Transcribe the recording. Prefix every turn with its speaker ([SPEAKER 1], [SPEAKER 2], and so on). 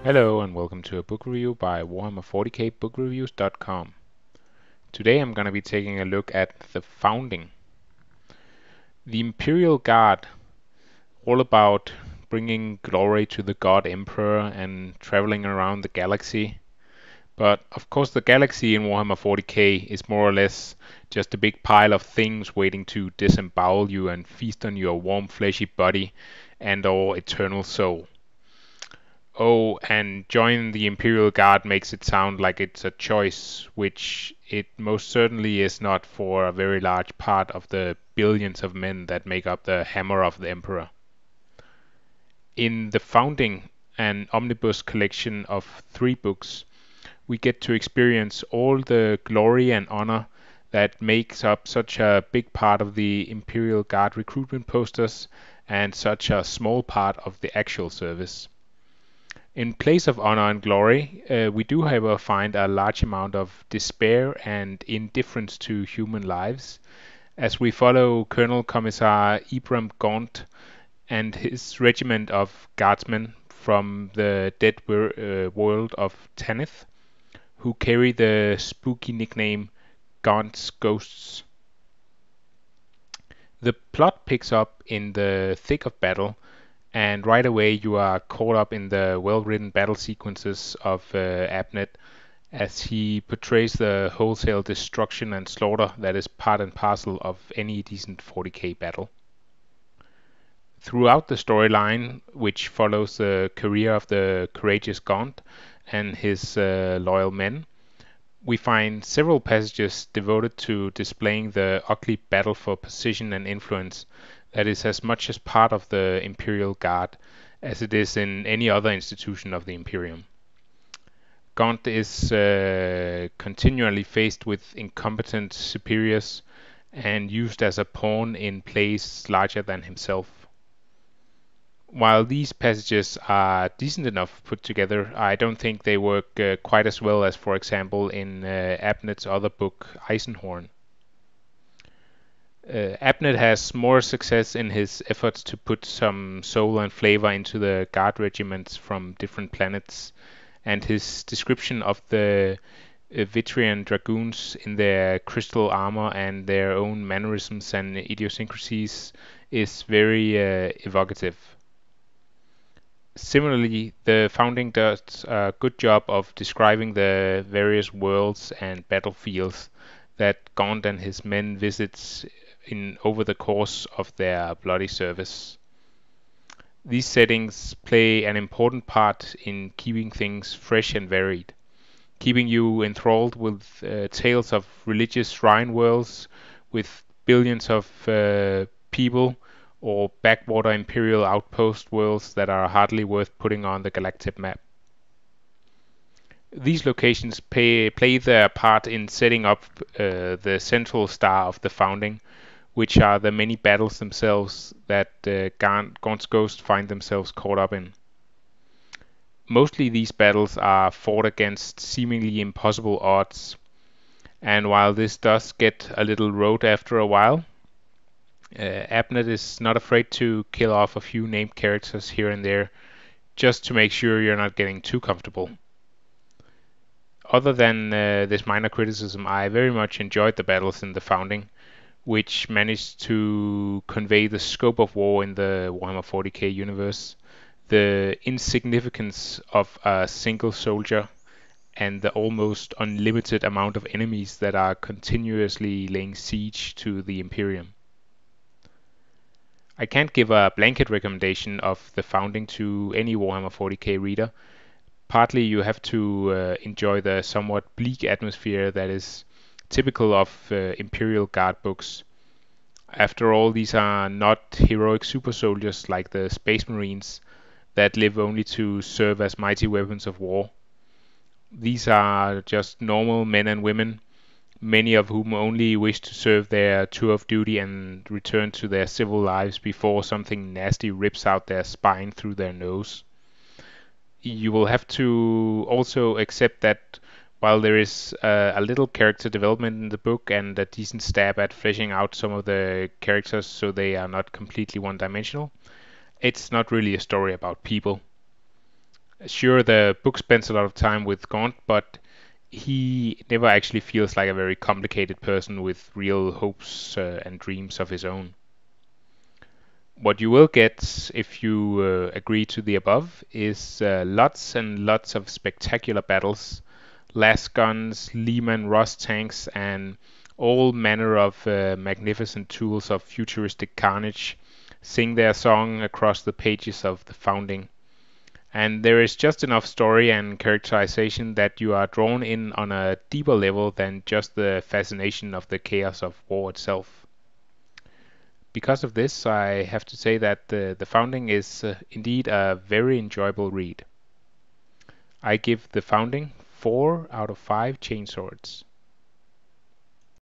[SPEAKER 1] Hello and welcome to a book review by Warhammer 40k bookreviews.com. Today I'm going to be taking a look at the founding. The Imperial Guard, all about bringing glory to the God Emperor and traveling around the galaxy. But of course the galaxy in Warhammer 40k is more or less just a big pile of things waiting to disembowel you and feast on your warm fleshy body and or eternal soul. Oh, and join the Imperial Guard makes it sound like it's a choice, which it most certainly is not for a very large part of the billions of men that make up the hammer of the Emperor. In The Founding, an omnibus collection of 3 books, we get to experience all the glory and honor that makes up such a big part of the Imperial Guard recruitment posters and such a small part of the actual service. In place of honor and glory, we do, however, find a large amount of despair and indifference to human lives, as we follow Colonel-commissar Ibram Gaunt and his regiment of guardsmen from the dead world of Tanith, who carry the spooky nickname Gaunt's Ghosts. The plot picks up in the thick of battle, and right away you are caught up in the well-written battle sequences of Abnett, as he portrays the wholesale destruction and slaughter that is part and parcel of any decent 40k battle. Throughout the storyline, which follows the career of the courageous Gaunt and his loyal men, we find several passages devoted to displaying the ugly battle for position and influence that is as much as part of the Imperial Guard as it is in any other institution of the Imperium. Gaunt is continually faced with incompetent superiors and used as a pawn in plays larger than himself. While these passages are decent enough put together, I don't think they work quite as well as, for example, in Abnett's other book, Eisenhorn. Abnett has more success in his efforts to put some soul and flavor into the guard regiments from different planets, and his description of the Vitrian dragoons in their crystal armor and their own mannerisms and idiosyncrasies is very evocative. Similarly, the Founding does a good job of describing the various worlds and battlefields that Gaunt and his men visits over the course of their bloody service. These settings play an important part in keeping things fresh and varied, keeping you enthralled with tales of religious shrine worlds with billions of people, or backwater imperial outpost worlds that are hardly worth putting on the galactic map. These locations play their part in setting up the central star of the Founding, which are the many battles themselves that Gaunt's Ghost find themselves caught up in. Mostly these battles are fought against seemingly impossible odds, and while this does get a little rote after a while, Abnett is not afraid to kill off a few named characters here and there, just to make sure you're not getting too comfortable. Other than this minor criticism, I very much enjoyed the battles in the Founding, which managed to convey the scope of war in the Warhammer 40k universe, the insignificance of a single soldier, and the almost unlimited amount of enemies that are continuously laying siege to the Imperium. I can't give a blanket recommendation of the Founding to any Warhammer 40k reader. Partly you have to enjoy the somewhat bleak atmosphere that is typical of Imperial Guard books. After all, these are not heroic super soldiers like the Space Marines that live only to serve as mighty weapons of war. These are just normal men and women, many of whom only wish to serve their tour of duty and return to their civil lives before something nasty rips out their spine through their nose. You will have to also accept that while there is a little character development in the book and a decent stab at fleshing out some of the characters so they are not completely one-dimensional, it's not really a story about people. Sure, the book spends a lot of time with Gaunt, but he never actually feels like a very complicated person with real hopes and dreams of his own. What you will get if you agree to the above is lots and lots of spectacular battles, las guns, Lehman Ross tanks, and all manner of magnificent tools of futuristic carnage sing their song across the pages of the Founding. And there is just enough story and characterization that you are drawn in on a deeper level than just the fascination of the chaos of war itself. Because of this, I have to say that the Founding is indeed a very enjoyable read. I give the Founding 4 out of 5 chainswords.